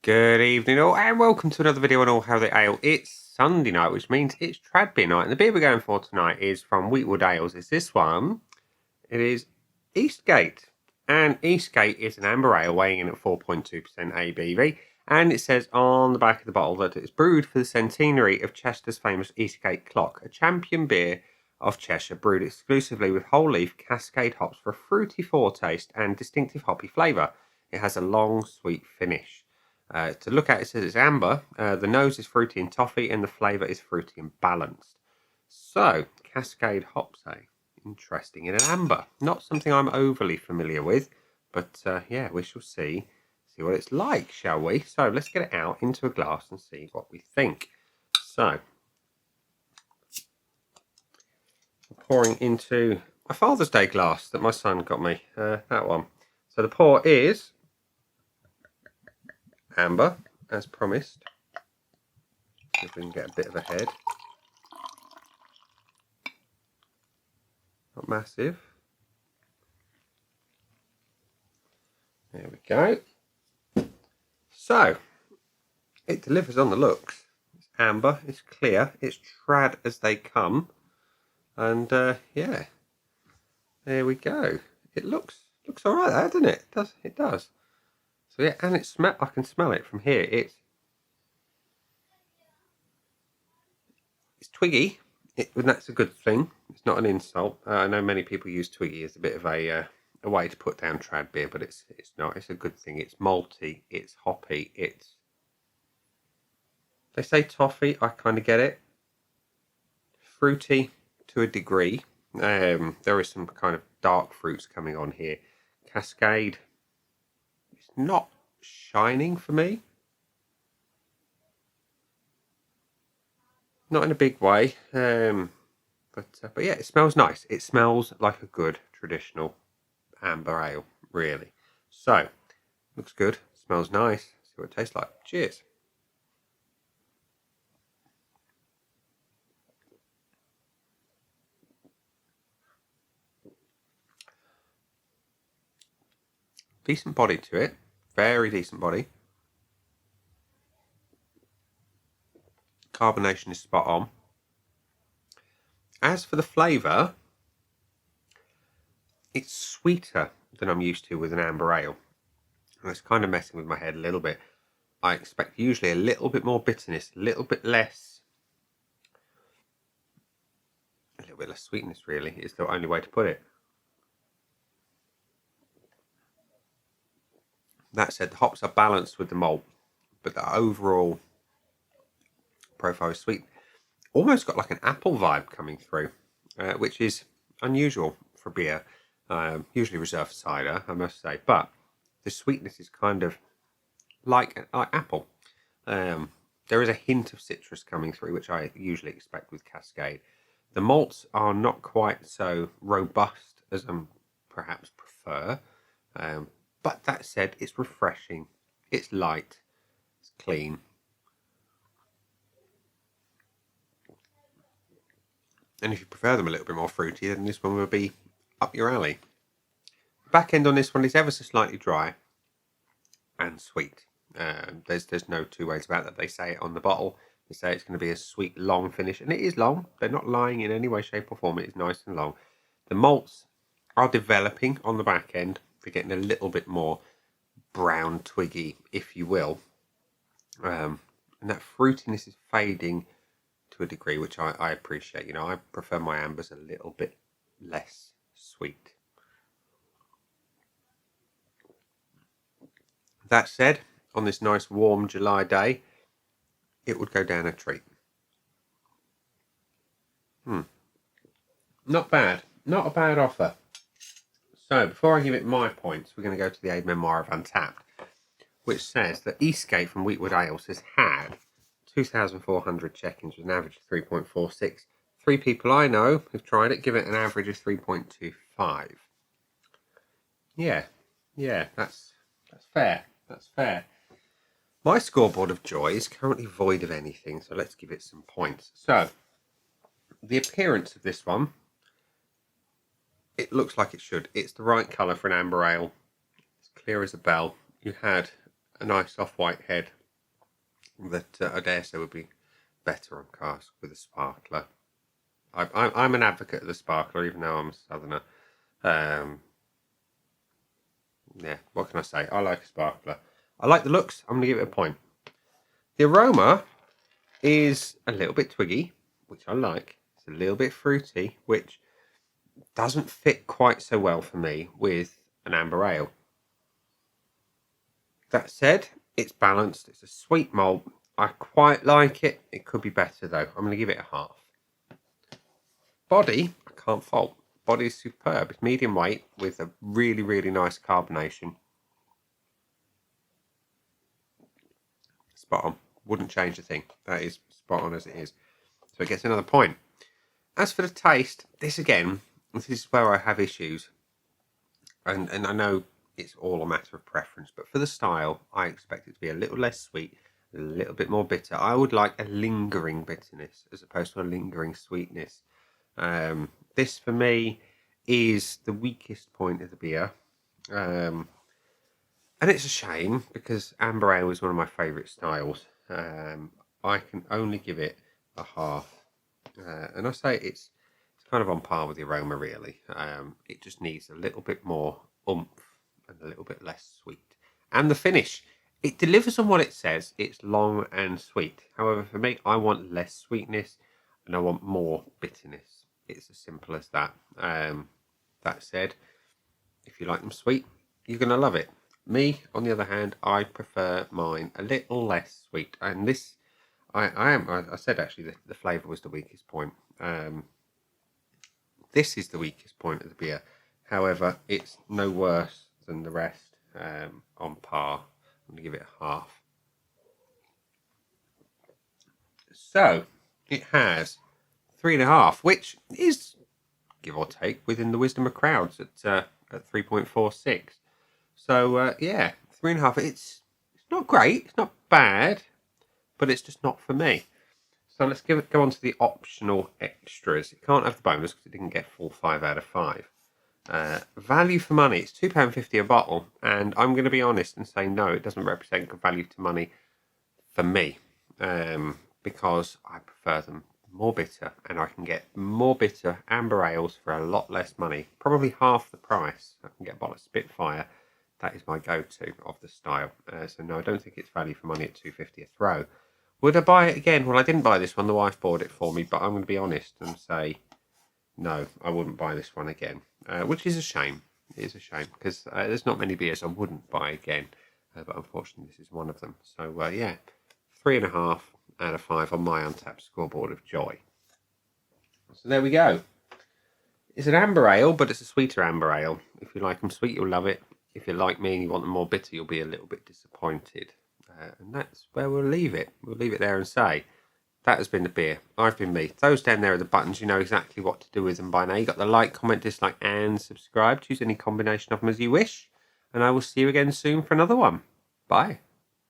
Good evening all and welcome to another video on All How the Ale. It's Sunday night, which means it's trad beer night, and the beer we're going for tonight is from Weetwood Ales. It's this one. It is Eastgate, and Eastgate is an amber ale weighing in at 4.2% ABV, and it says on the back of the bottle that it's brewed for the centenary of Chester's famous Eastgate clock, a champion beer of Cheshire, brewed exclusively with whole leaf Cascade hops for a fruity foretaste and distinctive hoppy flavour. It has a long, sweet finish. To look at, it says it's amber. The nose is fruity and toffee, and the flavour is fruity and balanced. So, Cascade hops, eh? Interesting. In an amber. Not something I'm overly familiar with, but yeah, we shall see what it's like, shall we? So, let's get it out into a glass and see what we think. So, pouring into a Father's Day glass that my son got me. That one. So, the pour is amber, as promised. See if we can get a bit of a head. Not massive. There we go. So, it delivers on the looks. It's amber, it's clear, it's trad as they come. And yeah, there we go. It looks alright, doesn't it? It does. So yeah, and I can smell it from here. It's twiggy, and that's a good thing. It's not an insult. I know many people use twiggy as a bit of a way to put down trad beer, but it's not. It's a good thing. It's malty, it's hoppy, they say toffee, I kind of get it. Fruity to a degree. There is some kind of dark fruits coming on here. Cascade, it's not shining for me. Not in a big way, but yeah, it smells nice. It smells like a good traditional amber ale, really. So, looks good, smells nice. See what it tastes like. Cheers. Decent body to it, very decent body. Carbonation is spot on. As for the flavour, it's sweeter than I'm used to with an amber ale. And it's kind of messing with my head a little bit. I expect usually a little bit more bitterness, a little bit less sweetness, really, is the only way to put it. That said, the hops are balanced with the malt, but the overall profile is sweet. Almost got like an apple vibe coming through, which is unusual for beer. Usually reserved for cider, I must say. But the sweetness is kind of like apple. There is a hint of citrus coming through, which I usually expect with Cascade. The malts are not quite so robust as I perhaps prefer. But that said, it's refreshing, it's light, it's clean. And if you prefer them a little bit more fruity, then this one will be up your alley. The back end on this one is ever so slightly dry and sweet. There's no two ways about that. They say it on the bottle. They say it's going to be a sweet, long finish, and it is long. They're not lying in any way, shape, or form. It is nice and long. The malts are developing on the back end. They're getting a little bit more brown, twiggy, if you will. And that fruitiness is fading to a degree, which I appreciate. You know, I prefer my ambers a little bit less sweet. That said, on this nice warm July day, it would go down a treat. Not bad. Not a bad offer. So, before I give it my points, we're going to go to the Aid Memoir of Untapped, which says that Eastgate from Weetwood Ales has had 2,400 check-ins with an average of 3.46. 3 people I know who've tried it give it an average of 3.25. Yeah, that's fair. That's fair. My scoreboard of joy is currently void of anything, so let's give it some points. So, the appearance of this one, it looks like it should. It's the right colour for an amber ale. It's clear as a bell. You had a nice off-white head that I dare say would be better on cask with a sparkler. I'm an advocate of the sparkler, even though I'm a southerner. Yeah, what can I say? I like a sparkler. I like the looks. I'm going to give it a point. The aroma is a little bit twiggy, which I like. It's a little bit fruity, which doesn't fit quite so well for me with an amber ale. That said, it's balanced. It's a sweet malt. I quite like it. It could be better though. I'm going to give it a half. Body, I can't fault. Body is superb. It's medium weight with a really, really nice carbonation. Spot on. Wouldn't change a thing. That is spot on as it is. So it gets another point. As for the taste, this is where I have issues. And I know it's all a matter of preference, but for the style, I expect it to be a little less sweet, a little bit more bitter. I would like a lingering bitterness as opposed to a lingering sweetness. This for me is the weakest point of the beer. And it's a shame because amber ale is one of my favourite styles. I can only give it a half. And I say it's kind of on par with the aroma, really. It just needs a little bit more oomph and a little bit less sweet. And the finish, it delivers on what it says. It's long and sweet. However, for me, I want less sweetness and I want more bitterness. It's as simple as that. That said, if you like them sweet, you're going to love it. Me, on the other hand, I prefer mine a little less sweet. And this, I said actually the flavour was the weakest point. This is the weakest point of the beer. However, it's no worse than the rest. On par. I'm going to give it a half. So, it has 3.5, which is, give or take, within the wisdom of crowds at 3.46. So, yeah, 3.5. It's not great. It's not bad, but it's just not for me. So let's go on to the optional extras. It can't have the bonus because it didn't get full 5 out of 5. Value for money. It's £2.50 a bottle, and I'm going to be honest and say no, it doesn't represent good value to money for me, because I prefer them more bitter, and I can get more bitter amber ales for a lot less money, probably half the price. I can get a bottle of Spitfire. That is my go-to of the style. So no, I don't think it's value for money at £2.50 a throw. Would I buy it again? Well, I didn't buy this one. The wife bought it for me, but I'm going to be honest and say no, I wouldn't buy this one again, which is a shame. It is a shame because there's not many beers I wouldn't buy again, but unfortunately this is one of them. So yeah, 3.5 out of 5 on my Untapped scoreboard of joy. So there we go. It's an amber ale, but it's a sweeter amber ale. If you like them sweet, you'll love it. If you're like me and you want them more bitter, you'll be a little bit disappointed. And that's where we'll leave it. We'll leave it there and say, that has been the beer. I've been me. Those down there are the buttons. You know exactly what to do with them by now. You've got the like, comment, dislike, and subscribe. Choose any combination of them as you wish. And I will see you again soon for another one. Bye.